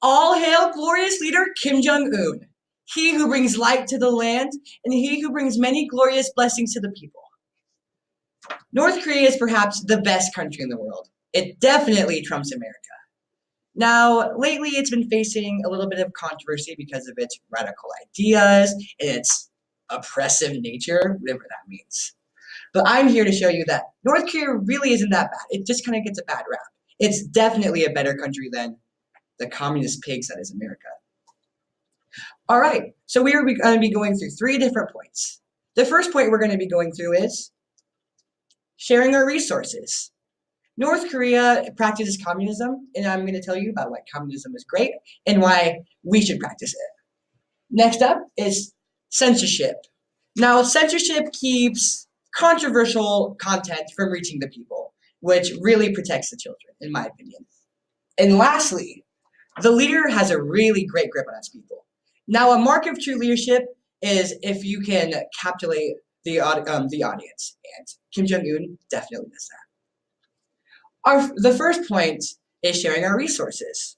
All hail glorious leader Kim Jong-un, he who brings light to the land and he who brings many glorious blessings to the people. North Korea is perhaps the best country in the world. It definitely trumps America. Now, lately it's been facing a little bit of controversy because of its radical ideas and its oppressive nature, whatever that means. But I'm here to show you that North Korea really isn't that bad. It just kind of gets a bad rap. It's definitely a better country than the communist pigs that is America. All right, so we are going to be going through 3 different points. The first point we're going to be going through is sharing our resources. North Korea practices communism, and I'm going to tell you about why communism is great and why we should practice it. Next up is censorship. Now, censorship keeps controversial content from reaching the people, which really protects the children, in my opinion. And lastly, the leader has a really great grip on its people. Now, a mark of true leadership is if you can captivate the audience, and Kim Jong-un definitely does that. The first point is sharing our resources.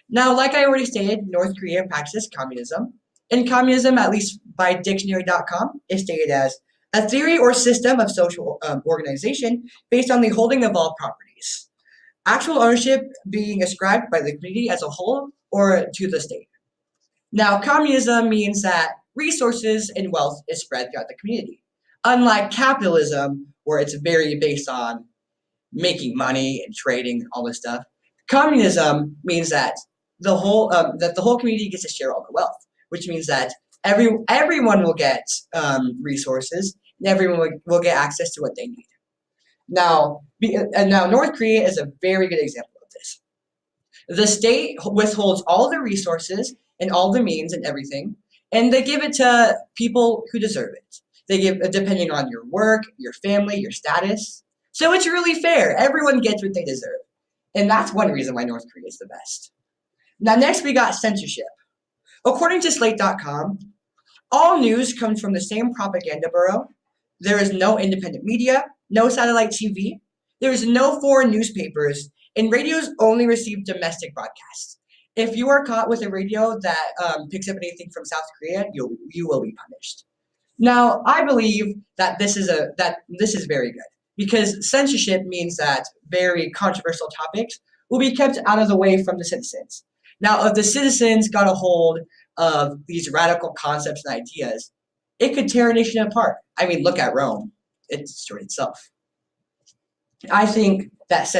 Now, like I already stated, North Korea practices communism, and communism, at least by dictionary.com, is stated as a theory or system of social organization based on the holding of all properties. Actual ownership being ascribed by the community as a whole or to the state. Now, communism means that resources and wealth is spread throughout the community. Unlike capitalism, where it's very based on making money and trading and all this stuff, communism means that the whole community gets to share all the wealth, which means that everyone will get resources and everyone will get access to what they need. Now, North Korea is a very good example of this. The state withholds all the resources and all the means and everything, and they give it to people who deserve it. They give depending on your work, your family, your status. So it's really fair. Everyone gets what they deserve. And that's one reason why North Korea is the best. Now, next we got censorship. According to Slate.com, all news comes from the same propaganda bureau. There is no independent media, no satellite TV. There is no foreign newspapers, and radios only receive domestic broadcasts. If you are caught with a radio that picks up anything from South Korea, you will be punished. Now, I believe that this is very good because censorship means that very controversial topics will be kept out of the way from the citizens. Now, if the citizens got a hold of these radical concepts and ideas, it could tear a nation apart. I mean, look at Rome; it destroyed itself. I think that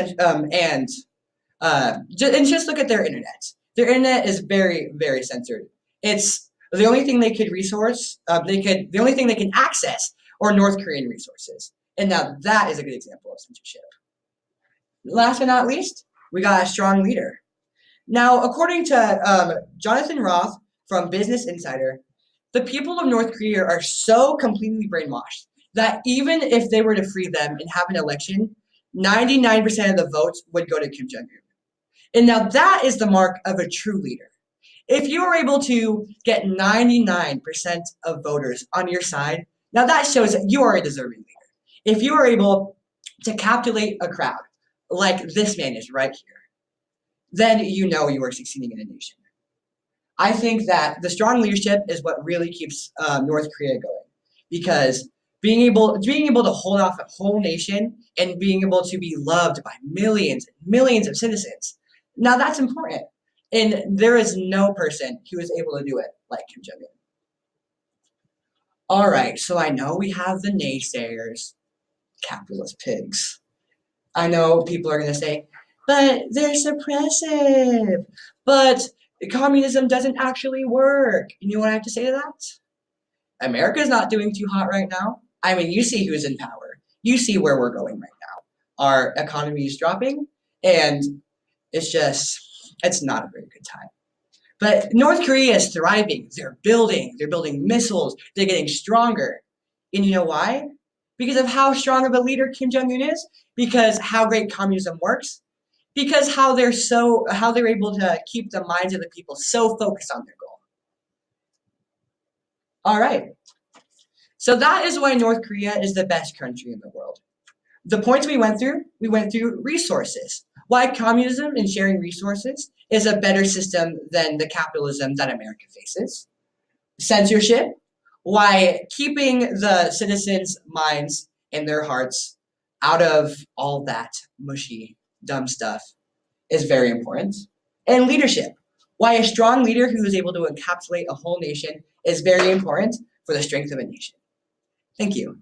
just look at their internet. Their internet is very, very censored. It's the only thing they could the only thing they can access are North Korean resources. And now that is a good example of censorship. Last but not least, we got a strong leader. Now, according to Jonathan Roth from Business Insider, the people of North Korea are so completely brainwashed that even if they were to free them and have an election, 99% of the votes would go to Kim Jong-un. And now that is the mark of a true leader. If you are able to get 99% of voters on your side, now that shows that you are a deserving leader. If you are able to captivate a crowd, like this man is right here, then you know you are succeeding in a nation. I think that the strong leadership is what really keeps North Korea going, because being able to hold off a whole nation and being able to be loved by millions and millions of citizens, now that's important. And there is no person who is able to do it like Kim Jong-un. All right, so I know we have the naysayers, capitalist pigs. I know people are going to say, but they're suppressive. But communism doesn't actually work. You know what I have to say to that? America's not doing too hot right now. I mean, you see who's in power. You see where we're going right now. Our economy is dropping, and it's not a very good time. But North Korea is thriving. They're building missiles. They're getting stronger. And you know why? Because of how strong of a leader Kim Jong-un is, because how great communism works, because how they're able to keep the minds of the people so focused on their goal. All right. So that is why North Korea is the best country in the world. The points we went through resources. Why communism and sharing resources is a better system than the capitalism that America faces. Censorship, why keeping the citizens' minds and their hearts out of all that mushy, dumb stuff is very important. And leadership, why a strong leader who is able to encapsulate a whole nation is very important for the strength of a nation. Thank you.